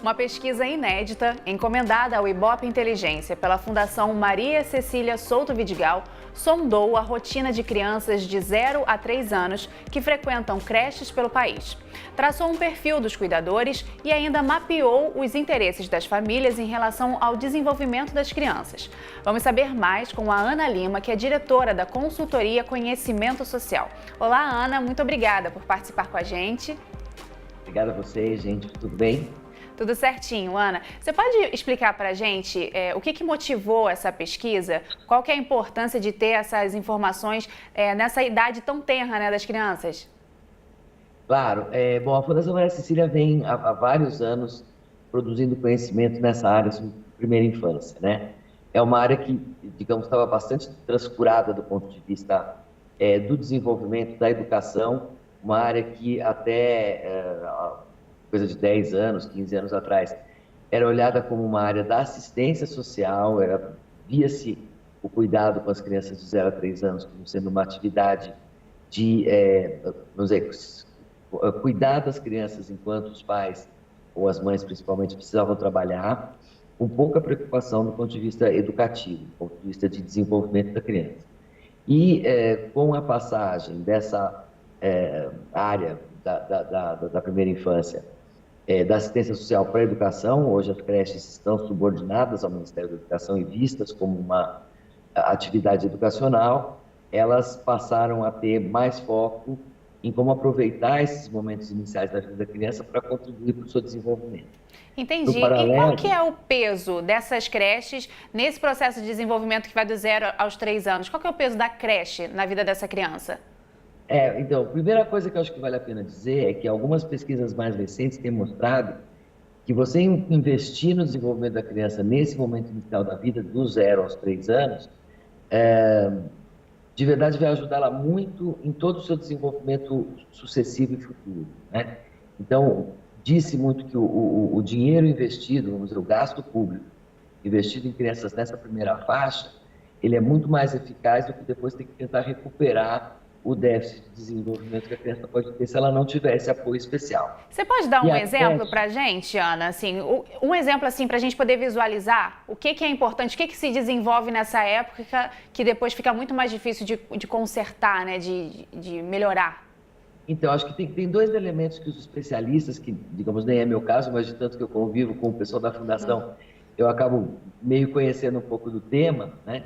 Uma pesquisa inédita, encomendada ao Ibope Inteligência pela Fundação Maria Cecília Souto Vidigal, sondou a rotina de crianças de 0 a 3 anos que frequentam creches pelo país. Traçou um perfil dos cuidadores e ainda mapeou os interesses das famílias em relação ao desenvolvimento das crianças. Vamos saber mais com a Ana Lima, que é diretora da consultoria Conhecimento Social. Olá, Ana, muito obrigada por participar com a gente. Obrigado a vocês, gente. Tudo bem? Tudo certinho, Ana. Você pode explicar para a gente o que motivou essa pesquisa? Qual que é a importância de ter essas informações nessa idade tão tenra, né, das crianças? Claro. Bom, a Fundação Maria Cecília vem há vários anos produzindo conhecimento nessa área sobre primeira infância, né? É uma área que, digamos, estava bastante transcurada do ponto de vista do desenvolvimento, da educação, uma área que até coisa de 10 anos, 15 anos atrás, era olhada como uma área da assistência social, via-se o cuidado com as crianças de 0 a 3 anos como sendo uma atividade de, vamos dizer, cuidar das crianças enquanto os pais, ou as mães principalmente, precisavam trabalhar, com pouca preocupação do ponto de vista educativo, do ponto de vista de desenvolvimento da criança. E com a passagem dessa área da primeira infância, da assistência social para a educação, hoje as creches estão subordinadas ao Ministério da Educação e vistas como uma atividade educacional, elas passaram a ter mais foco em como aproveitar esses momentos iniciais da vida da criança para contribuir para o seu desenvolvimento. Entendi. E qual que é o peso dessas creches nesse processo de desenvolvimento que vai do 0 aos 3 anos? Qual que é o peso da creche na vida dessa criança? Então, a primeira coisa que eu acho que vale a pena dizer é que algumas pesquisas mais recentes têm mostrado que você investir no desenvolvimento da criança nesse momento inicial da vida, do 0 aos 3 anos, de verdade vai ajudá-la muito em todo o seu desenvolvimento sucessivo e futuro, né? Então, disse muito que o dinheiro investido, vamos dizer, o gasto público investido em crianças nessa primeira faixa, ele é muito mais eficaz do que depois ter que tentar recuperar o déficit de desenvolvimento que a criança pode ter se ela não tiver esse apoio especial. Você pode dar um exemplo para a gente, Ana? Assim, um exemplo assim, para a gente poder visualizar o que é importante, o que se desenvolve nessa época que depois fica muito mais difícil de consertar, né? de melhorar. Então, acho que tem dois elementos que os especialistas, que digamos nem é meu caso, mas de tanto que eu convivo com o pessoal da Fundação, eu acabo meio conhecendo um pouco do tema, né?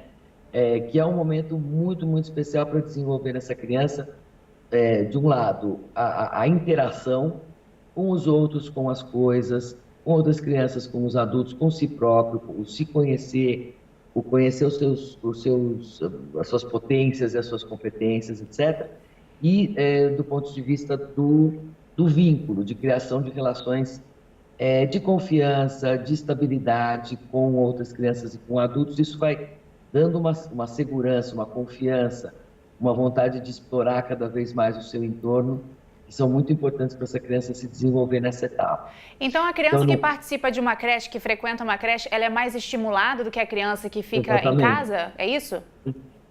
Que é um momento muito, muito especial para desenvolver nessa criança, de um lado, a interação com os outros, com as coisas, com outras crianças, com os adultos, com si próprio, o se conhecer, o conhecer as suas potências e as suas competências, etc. E do ponto de vista do vínculo, de criação de relações de confiança, de estabilidade com outras crianças e com adultos, isso vai dando uma segurança, uma confiança, uma vontade de explorar cada vez mais o seu entorno, que são muito importantes para essa criança se desenvolver nessa etapa. Então, a criança que participa de uma creche, que frequenta uma creche, ela é mais estimulada do que a criança que fica em casa? É isso?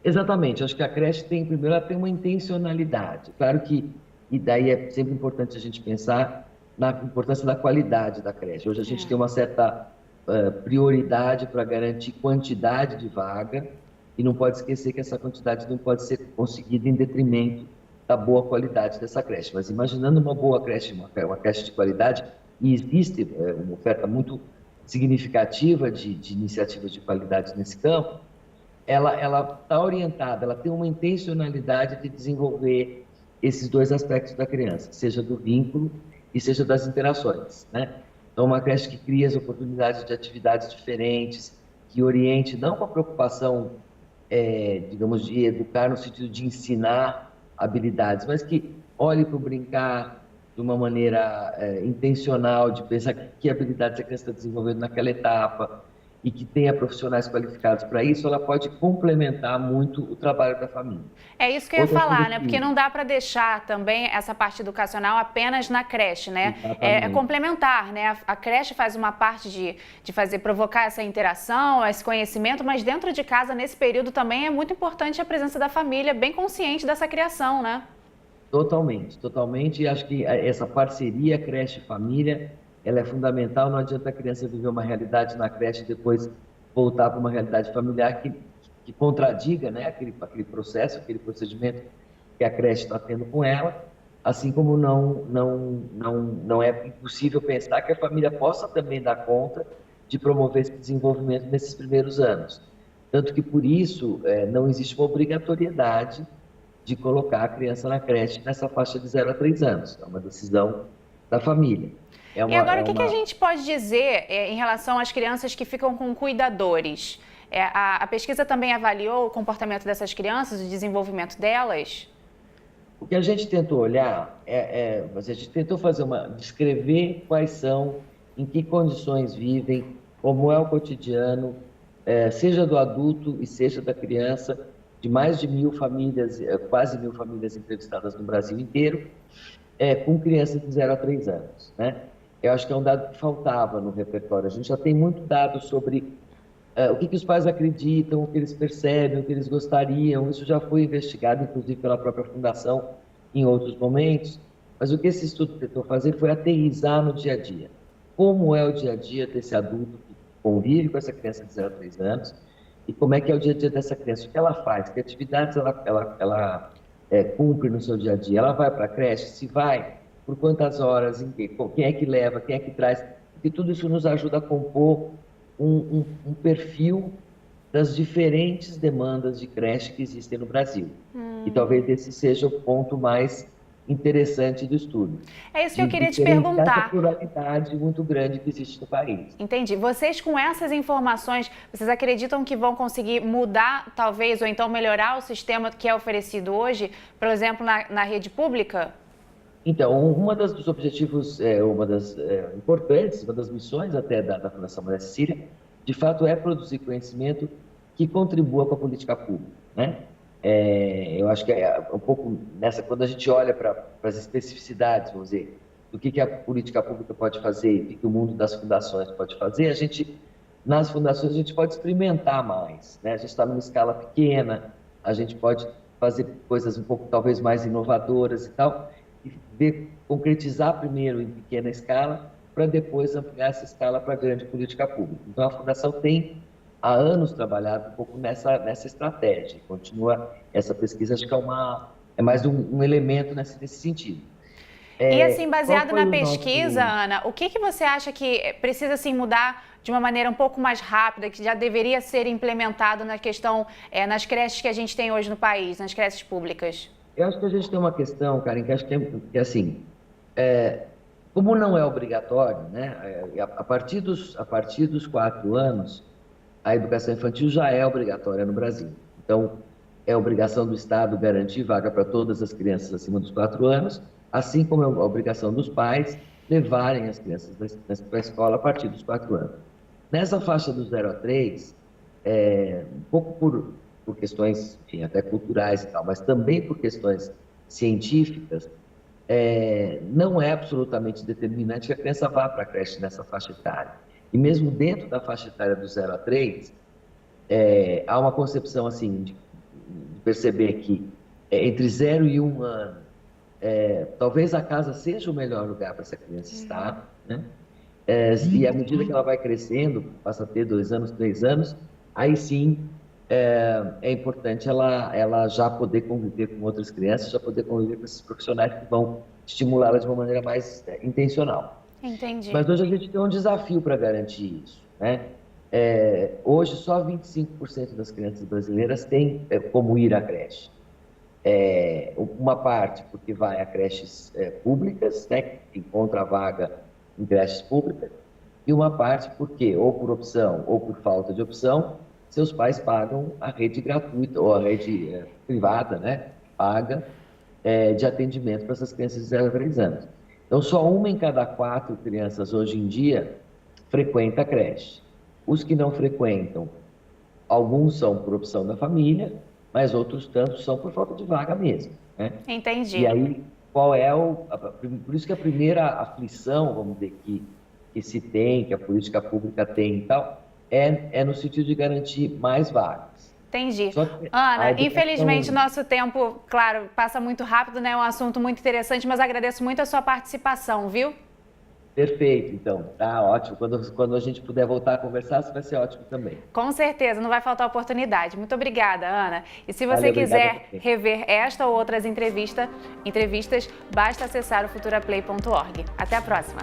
Exatamente. Acho que a creche primeiro, ela tem uma intencionalidade. Claro que, e daí é sempre importante a gente pensar na importância da qualidade da creche. Hoje a gente tem uma certa prioridade para garantir quantidade de vaga e não pode esquecer que essa quantidade não pode ser conseguida em detrimento da boa qualidade dessa creche. Mas imaginando uma boa creche, uma creche de qualidade, e existe uma oferta muito significativa de iniciativas de qualidade nesse campo, ela está orientada, ela tem uma intencionalidade de desenvolver esses dois aspectos da criança, seja do vínculo e seja das interações, né? Então, uma creche que cria as oportunidades de atividades diferentes, que oriente não com a preocupação, digamos, de educar no sentido de ensinar habilidades, mas que olhe para o brincar de uma maneira intencional, de pensar que habilidades a criança está desenvolvendo naquela etapa e que tenha profissionais qualificados para isso, ela pode complementar muito o trabalho da família. É isso que eu ia falar, né? Porque não dá para deixar também essa parte educacional apenas na creche, né? É complementar, né? A creche faz uma parte de provocar essa interação, esse conhecimento, mas dentro de casa, nesse período, também é muito importante a presença da família bem consciente dessa criação, né? Totalmente, totalmente. E acho que essa parceria creche-família ela é fundamental. Não adianta a criança viver uma realidade na creche e depois voltar para uma realidade familiar que contradiga, né, aquele processo, aquele procedimento que a creche está tendo com ela, assim como não é impossível pensar que a família possa também dar conta de promover esse desenvolvimento nesses primeiros anos. Tanto que, por isso, não existe uma obrigatoriedade de colocar a criança na creche nessa faixa de 0 a 3 anos. É uma decisão da família. E agora, o que a gente pode dizer em relação às crianças que ficam com cuidadores? A pesquisa também avaliou o comportamento dessas crianças, o desenvolvimento delas? O que a gente tentou olhar, a gente tentou descrever quais são, em que condições vivem, como é o cotidiano, seja do adulto e seja da criança, de mais de 1.000 famílias, quase 1.000 famílias entrevistadas no Brasil inteiro, com crianças de 0 a 3 anos, né? Eu acho que é um dado que faltava no repertório. A gente já tem muito dado sobre o que os pais acreditam, o que eles percebem, o que eles gostariam. Isso já foi investigado, inclusive, pela própria Fundação em outros momentos. Mas o que esse estudo tentou fazer foi aterrissar no dia a dia. Como é o dia a dia desse adulto que convive com essa criança de 0 a 3 anos e como é que é o dia a dia dessa criança, o que ela faz, que atividades ela cumpre no seu dia a dia. Ela vai para a creche? Se vai, por quantas horas, quem é que leva, quem é que traz, porque tudo isso nos ajuda a compor um perfil das diferentes demandas de creche que existem no Brasil. E talvez esse seja o ponto mais interessante do estudo. É isso que eu queria te perguntar. Essa pluralidade muito grande que existe no país. Entendi. Vocês, com essas informações, vocês acreditam que vão conseguir mudar, talvez, ou então melhorar o sistema que é oferecido hoje, por exemplo, na rede pública? Então, uma dos objetivos, uma das importantes, uma das missões até da Fundação Maria Cecília, de fato, é produzir conhecimento que contribua com a política pública, né? Eu acho que é um pouco nessa, quando a gente olha para as especificidades, vamos dizer, do que a política pública pode fazer, o que o mundo das fundações pode fazer, nas fundações a gente pode experimentar mais, né? A gente está numa escala pequena, a gente pode fazer coisas um pouco, talvez, mais inovadoras e tal, concretizar primeiro em pequena escala, para depois ampliar essa escala para a grande política pública. Então, a Fundação tem, há anos, trabalhado um pouco nessa estratégia. Continua essa pesquisa, acho que é mais um elemento nesse sentido. E assim, baseado na pesquisa, Ana, o que você acha que precisa assim, mudar de uma maneira um pouco mais rápida, que já deveria ser implementado na questão, nas creches que a gente tem hoje no país, nas creches públicas? Eu acho que a gente tem uma questão, Karen, que acho que assim, como não é obrigatório, né? A partir dos 4 anos, a educação infantil já é obrigatória no Brasil. Então, é obrigação do Estado garantir vaga para todas as crianças acima dos 4 anos, assim como é a obrigação dos pais levarem as crianças para a escola a partir dos 4 anos. Nessa faixa dos 0 a 3, um pouco por questões, enfim, até culturais e tal, mas também por questões científicas, não é absolutamente determinante que a criança vá para a creche nessa faixa etária. E mesmo dentro da faixa etária do 0 a 3, há uma concepção assim, de perceber que entre 0 e 1 ano, talvez a casa seja o melhor lugar para essa criança estar, né? E à medida que ela vai crescendo, passa a ter 2 anos, 3 anos, aí sim é importante ela já poder conviver com outras crianças, já poder conviver com esses profissionais que vão estimulá-la de uma maneira mais intencional. Entendi. Mas hoje a gente tem um desafio para garantir isso, né? Hoje só 25% das crianças brasileiras têm como ir à creche. Uma parte porque vai a creches públicas, né, que encontra a vaga em creches públicas, e uma parte porque, ou por opção ou por falta de opção, seus pais pagam a rede gratuita ou a rede privada, né, paga de atendimento para essas crianças de 0 a 3 anos. Então, só 1 em cada 4 crianças hoje em dia frequenta a creche. Os que não frequentam, alguns são por opção da família, mas outros tantos são por falta de vaga mesmo, né? Entendi. E aí, qual é por isso que a primeira aflição, vamos dizer, que se tem, que a política pública tem e tal, é no sentido de garantir mais vagas. Entendi. Ana, infelizmente nosso tempo, claro, passa muito rápido, né? É um assunto muito interessante, mas agradeço muito a sua participação, viu? Perfeito, então. Tá ótimo. Quando a gente puder voltar a conversar, isso vai ser ótimo também. Com certeza, não vai faltar oportunidade. Muito obrigada, Ana. E se você Valeu, quiser rever esta ou outras entrevistas, basta acessar o futuraplay.org. Até a próxima!